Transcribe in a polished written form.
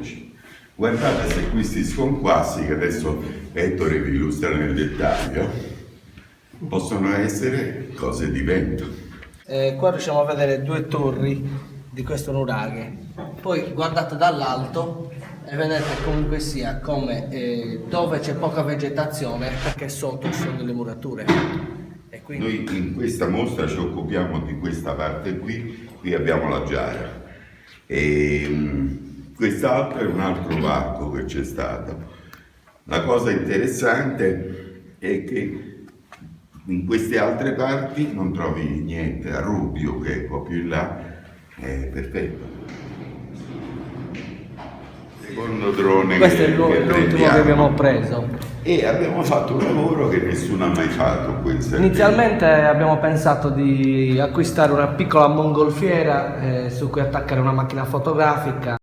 geometrici. Guardate se questi sconquassi, che adesso Ettore vi illustra nel dettaglio, possono essere cose di vento. Qua riusciamo a vedere due torri di questo nuraghe. Poi guardate dall'alto e vedete comunque sia come dove c'è poca vegetazione, perché sotto ci sono delle murature. E quindi... Noi in questa mostra ci occupiamo di questa parte qui abbiamo la giara. E quest'altro è un altro varco che c'è stato. La cosa interessante è che in queste altre parti non trovi niente. A Rubbio, che è un po' più in là, è perfetto. Secondo drone questo è che l'ultimo che prendiamo. abbiamo preso. E abbiamo fatto un lavoro che nessuno ha mai fatto qui in Sardegna. Inizialmente abbiamo pensato di acquistare una piccola mongolfiera su cui attaccare una macchina fotografica.